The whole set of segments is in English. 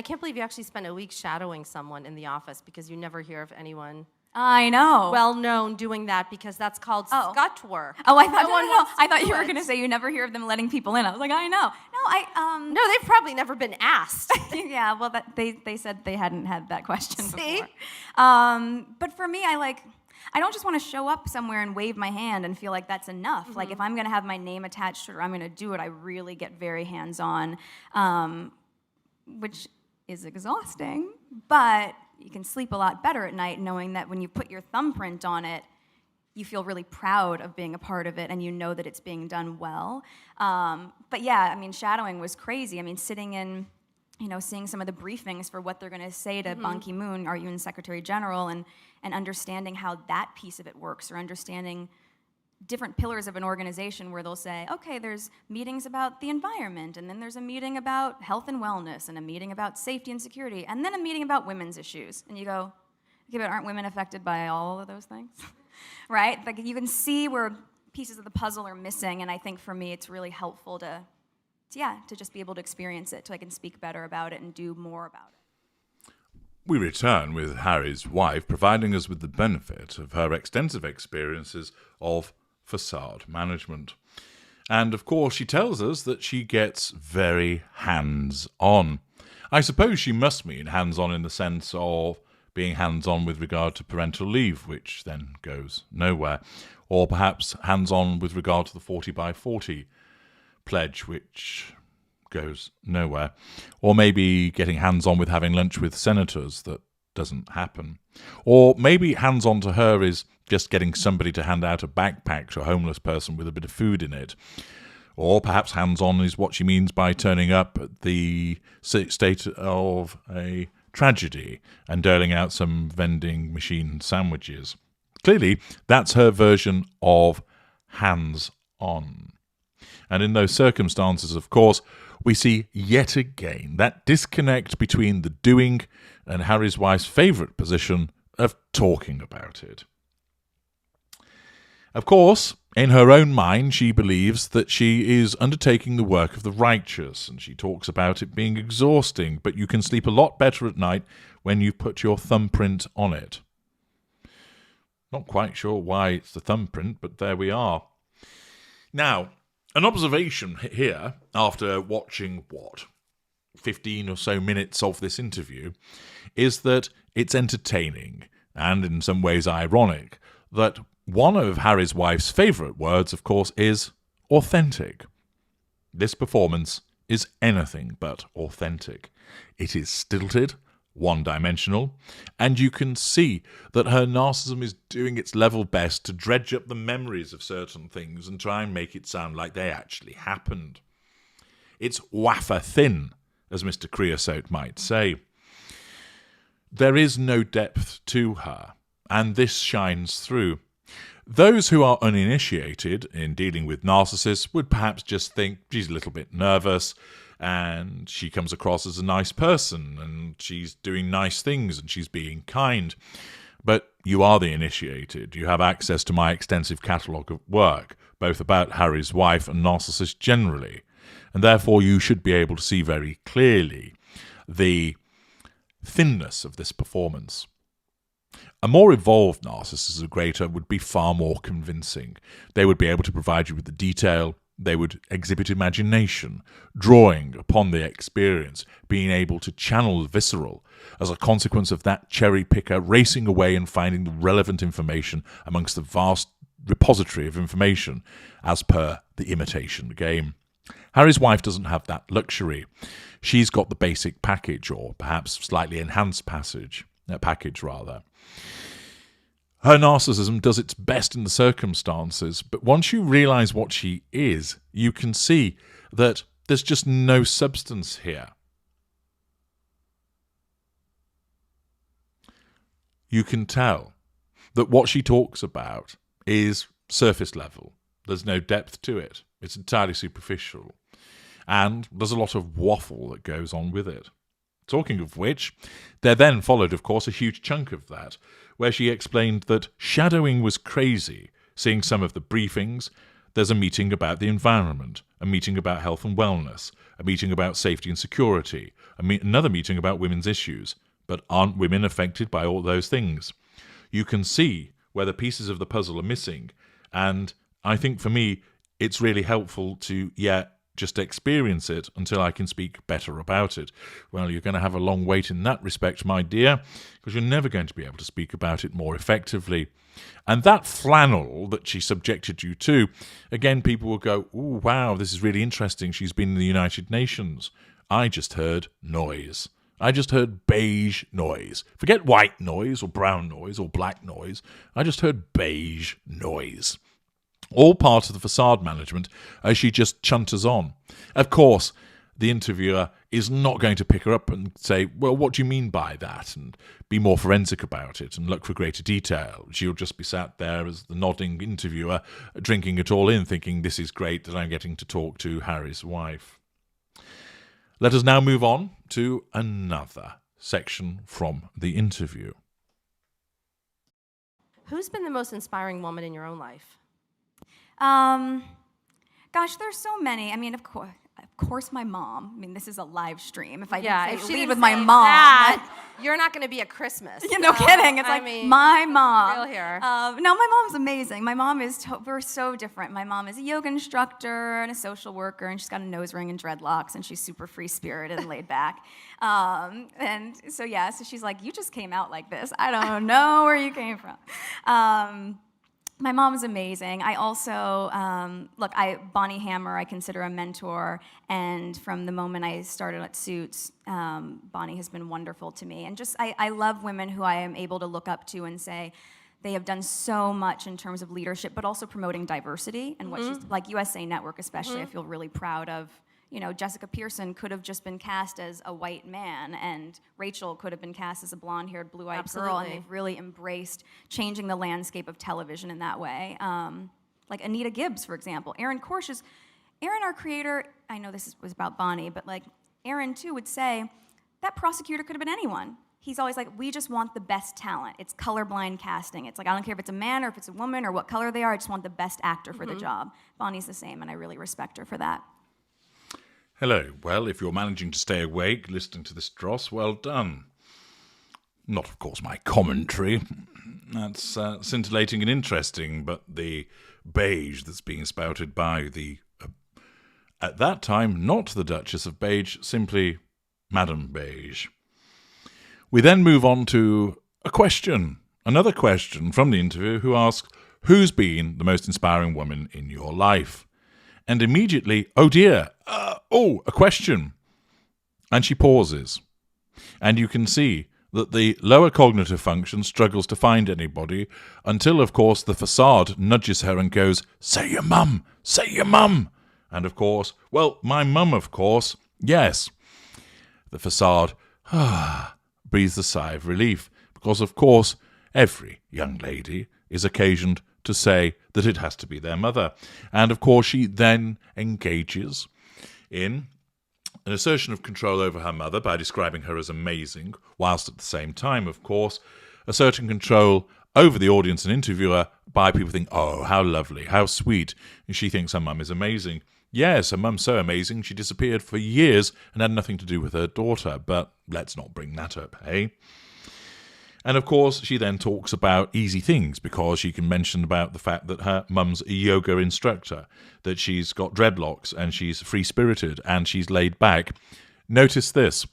I can't believe you actually spent a week shadowing someone in the office because you never hear of anyone I know. well-known doing that because that's called scut work. Oh, I thought No, I thought you were going to say you never hear of them letting people in. I was like, I know. No, they've probably never been asked. Yeah, well, they said they hadn't had that question See? before. But for me, I don't just want to show up somewhere and wave my hand and feel like that's enough. Mm-hmm. Like if I'm going to have my name attached to it or I'm going to do it, I really get very hands-on, which is exhausting, but you can sleep a lot better at night knowing that when you put your thumbprint on it, you feel really proud of being a part of it and you know that it's being done well. But yeah, I mean, shadowing was crazy. I mean, sitting in, seeing some of the briefings for what they're going to say to Ban Ki-moon, our UN Secretary General, and understanding how that piece of it works, or understanding different pillars of an organization where they'll say, okay, there's meetings about the environment, and then there's a meeting about health and wellness, and a meeting about safety and security, and then a meeting about women's issues. And you go, okay, but aren't women affected by all of those things? Right? Like you can see where pieces of the puzzle are missing, and I think for me it's really helpful to just be able to experience it so I can speak better about it and do more about it. We return with Harry's wife providing us with the benefit of her extensive experiences of facade management. And of course she tells us that she gets very hands-on. I suppose she must mean hands-on in the sense of being hands-on with regard to parental leave, which then goes nowhere. Or perhaps hands-on with regard to the 40x40 pledge, which goes nowhere. Or maybe getting hands-on with having lunch with senators. That doesn't happen. Or maybe hands-on to her is just getting somebody to hand out a backpack to a homeless person with a bit of food in it. Or perhaps hands-on is what she means by turning up at the state of a tragedy and doling out some vending machine sandwiches. Clearly, that's her version of hands-on. And in those circumstances, of course, we see yet again that disconnect between the doing and Harry's wife's favourite position of talking about it. Of course, in her own mind, she believes that she is undertaking the work of the righteous, and she talks about it being exhausting, but you can sleep a lot better at night when you put your thumbprint on it. Not quite sure why it's the thumbprint, but there we are. Now, an observation here, after watching, 15 or so minutes of this interview, is that it's entertaining, and in some ways ironic, that one of Harry's wife's favourite words, of course, is authentic. This performance is anything but authentic. It is stilted, one-dimensional, and you can see that her narcissism is doing its level best to dredge up the memories of certain things and try and make it sound like they actually happened. It's wafer thin, as Mr. Creosote might say. There is no depth to her, and this shines through. Those who are uninitiated in dealing with narcissists would perhaps just think she's a little bit nervous and she comes across as a nice person and she's doing nice things and she's being kind. But you are the initiated. You have access to my extensive catalogue of work, both about Harry's wife and narcissists generally, and therefore you should be able to see very clearly the thinness of this performance. A more evolved narcissism creator would be far more convincing. They would be able to provide you with the detail. They would exhibit imagination, drawing upon the experience, being able to channel the visceral as a consequence of that cherry picker racing away and finding the relevant information amongst the vast repository of information as per the imitation game. Harry's wife doesn't have that luxury. She's got the basic package, or perhaps slightly enhanced package. Her narcissism does its best in the circumstances, but once you realise what she is, you can see that there's just no substance here. You can tell that what she talks about is surface level. There's no depth to it. It's entirely superficial. And there's a lot of waffle that goes on with it. Talking of which, there then followed, of course, a huge chunk of that, where she explained that shadowing was crazy. Seeing some of the briefings, there's a meeting about the environment, a meeting about health and wellness, a meeting about safety and security, another meeting about women's issues. But aren't women affected by all those things? You can see where the pieces of the puzzle are missing. And I think for me, it's really helpful to, just experience it until I can speak better about it. Well, you're going to have a long wait in that respect, my dear, because you're never going to be able to speak about it more effectively. And that flannel that she subjected you to, again, people will go, "Ooh, wow, this is really interesting. She's been in the United Nations." I just heard noise. I just heard beige noise. Forget white noise or brown noise or black noise. I just heard beige noise. All part of the facade management as she just chunters on. Of course, the interviewer is not going to pick her up and say, "Well, what do you mean by that?" and be more forensic about it and look for greater detail. She'll just be sat there as the nodding interviewer, drinking it all in, thinking, "This is great that I'm getting to talk to Harry's wife." Let us now move on to another section from the interview. Who's been the most inspiring woman in your own life? Gosh, there's so many. I mean, of course, my mom. I mean, this is a live stream. If I If didn't she say lead didn't with my say mom, that, you're not going to be at Christmas. no kidding. It's my mom. Real here. No, my mom's amazing. My mom is, we're so different. My mom is a yoga instructor and a social worker, and she's got a nose ring and dreadlocks, and she's super free-spirited and laid back. And so, so she's like, "You just came out like this. I don't know where you came from." My mom's amazing. I also, Bonnie Hammer, I consider a mentor, and from the moment I started at Suits, Bonnie has been wonderful to me. And just, I love women who I am able to look up to and say, they have done so much in terms of leadership, but also promoting diversity, and what she's, like USA Network especially, I feel really proud of. You know, Jessica Pearson could have just been cast as a white man, and Rachel could have been cast as a blonde-haired, blue-eyed girl, and they've really embraced changing the landscape of television in that way. Like Anita Gibbs, for example. Aaron Korsh Aaron, our creator, I know this was about Bonnie, but like Aaron, too, would say, that prosecutor could have been anyone. He's always like, "We just want the best talent. It's colorblind casting. It's like, I don't care if it's a man or if it's a woman or what color they are, I just want the best actor for the job." Bonnie's the same, and I really respect her for that. Hello. Well, if you're managing to stay awake listening to this dross, well done. Not, of course, my commentary. That's scintillating and interesting, but the beige that's being spouted by the, at that time, not the Duchess of Beige, simply Madame Beige. We then move on to another question from the interview, who asks, "Who's been the most inspiring woman in your life?" And immediately, "Oh dear, a question." And she pauses. And you can see that the lower cognitive function struggles to find anybody until, of course, the facade nudges her and goes, "Say your mum, say your mum." And, of course, well, my mum, of course, yes. The facade breathes a sigh of relief because, of course, every young lady is occasioned to say that it has to be their mother. And, of course, she then engages in an assertion of control over her mother by describing her as amazing, whilst at the same time, of course, asserting control over the audience and interviewer by people thinking, "Oh, how lovely, how sweet." And she thinks her mum is amazing. Yes, her mum's so amazing, she disappeared for years and had nothing to do with her daughter, but let's not bring that up, hey? And of course, she then talks about easy things because she can mention about the fact that her mum's a yoga instructor, that she's got dreadlocks and she's free-spirited and she's laid back. Notice this.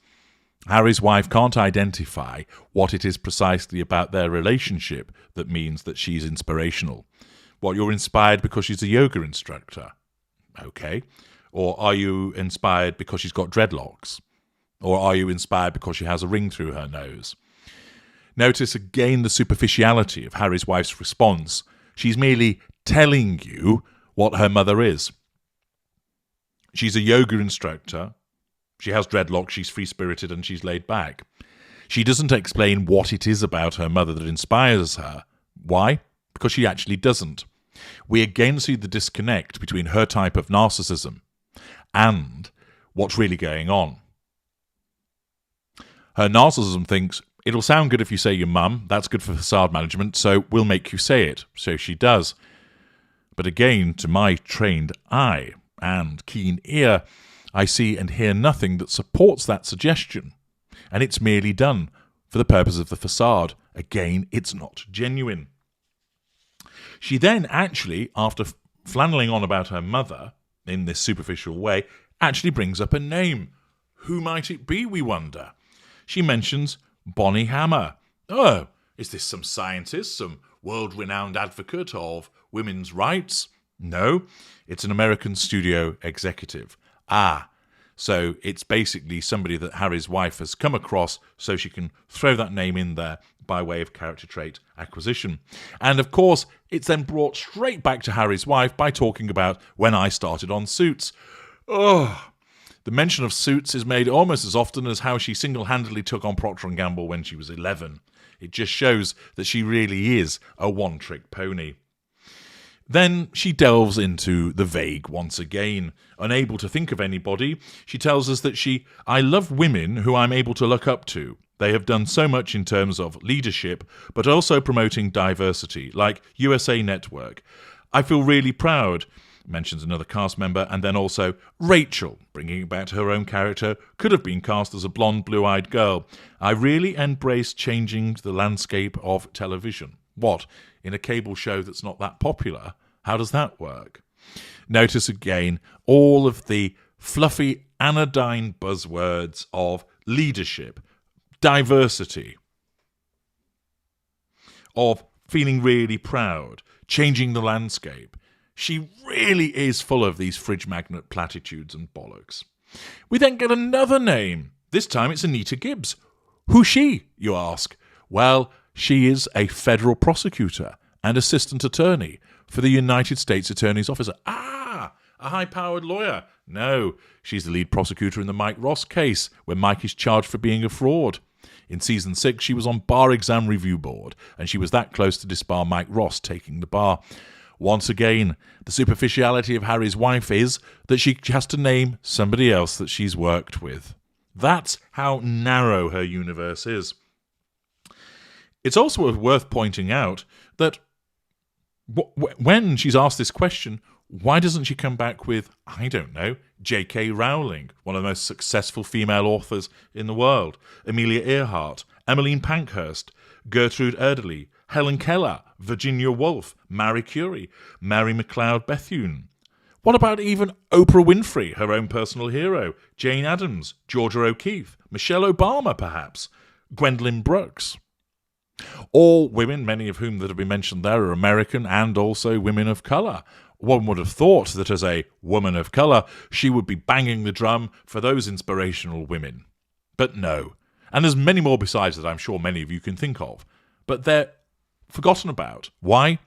Harry's wife can't identify what it is precisely about their relationship that means that she's inspirational. What, you're inspired because she's a yoga instructor? Okay. Or are you inspired because she's got dreadlocks? Or are you inspired because she has a ring through her nose? Notice again the superficiality of Harry's wife's response. She's merely telling you what her mother is. She's a yoga instructor. She has dreadlocks, she's free-spirited, and she's laid back. She doesn't explain what it is about her mother that inspires her. Why? Because she actually doesn't. We again see the disconnect between her type of narcissism and what's really going on. Her narcissism thinks, "It'll sound good if you say your mum, that's good for facade management, so we'll make you say it." So she does. But again, to my trained eye, and keen ear, I see and hear nothing that supports that suggestion, and it's merely done for the purpose of the facade. Again, it's not genuine. She then actually, after flanneling on about her mother in this superficial way, actually brings up a name. Who might it be, we wonder? She mentions Bonnie Hammer. Oh, is this some scientist, some world-renowned advocate of women's rights? No, it's an American studio executive. So it's basically somebody that Harry's wife has come across so she can throw that name in there by way of character trait acquisition. And of course, it's then brought straight back to Harry's wife by talking about when I started on Suits. Oh, the mention of Suits is made almost as often as how she single-handedly took on Procter & Gamble when she was 11. It just shows that she really is a one-trick pony. Then she delves into the vague once again. Unable to think of anybody, she tells us that I love women who I'm able to look up to. They have done so much in terms of leadership, but also promoting diversity, like USA Network. I feel really proud, mentions another cast member, and then also Rachel, bringing it back to her own character, could have been cast as a blonde, blue-eyed girl. I really embrace changing the landscape of television. What? In a cable show that's not that popular? How does that work? Notice again all of the fluffy, anodyne buzzwords of leadership, diversity, of feeling really proud, changing the landscape. She really is full of these fridge magnet platitudes and bollocks. We then get another name. This time it's Anita Gibbs. Who's she, you ask? Well, she is a federal prosecutor and assistant attorney for the United States Attorney's Office. A high-powered lawyer. No, she's the lead prosecutor in the Mike Ross case, where Mike is charged for being a fraud. In Season 6, she was on Bar Exam Review Board, and she was that close to disbar Mike Ross taking the bar. Once again, the superficiality of Harry's wife is that she has to name somebody else that she's worked with. That's how narrow her universe is. It's also worth pointing out that when she's asked this question, why doesn't she come back with, I don't know, J.K. Rowling, one of the most successful female authors in the world, Amelia Earhart, Emmeline Pankhurst, Gertrude Erdely, Helen Keller, Virginia Woolf, Marie Curie, Mary McLeod Bethune? What about even Oprah Winfrey, her own personal hero, Jane Addams, Georgia O'Keeffe, Michelle Obama, perhaps, Gwendolyn Brooks? All women, many of whom that have been mentioned there, are American and also women of colour. One would have thought that as a woman of colour, she would be banging the drum for those inspirational women. But no. And there's many more besides that I'm sure many of you can think of. But they're forgotten about. Why?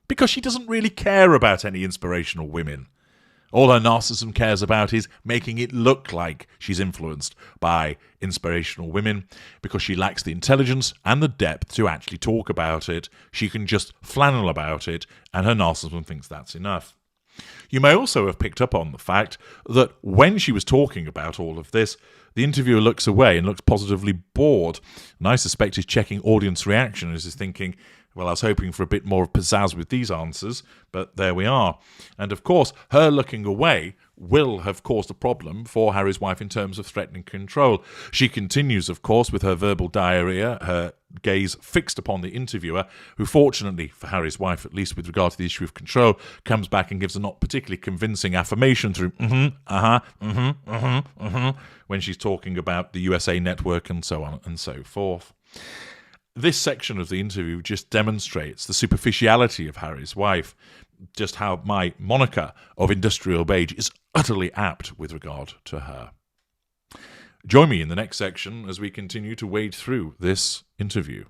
Because she doesn't really care about any inspirational women. All her narcissism cares about is making it look like she's influenced by inspirational women. Because she lacks the intelligence and the depth to actually talk about it, she can just flannel about it, and her narcissism thinks that's enough. You may also have picked up on the fact that when she was talking about all of this, the interviewer looks away and looks positively bored. And I suspect he's checking audience reaction as he's thinking, well, I was hoping for a bit more of pizzazz with these answers, but there we are. And of course, her looking away will have caused a problem for Harry's wife in terms of threatening control. She continues, of course, with her verbal diarrhea, her gaze fixed upon the interviewer, who fortunately, for Harry's wife, at least with regard to the issue of control, comes back and gives a not particularly convincing affirmation through when she's talking about the USA Network and so on and so forth. This section of the interview just demonstrates the superficiality of Harry's wife, just how my moniker of industrial beige is utterly apt with regard to her. Join me in the next section as we continue to wade through this interview.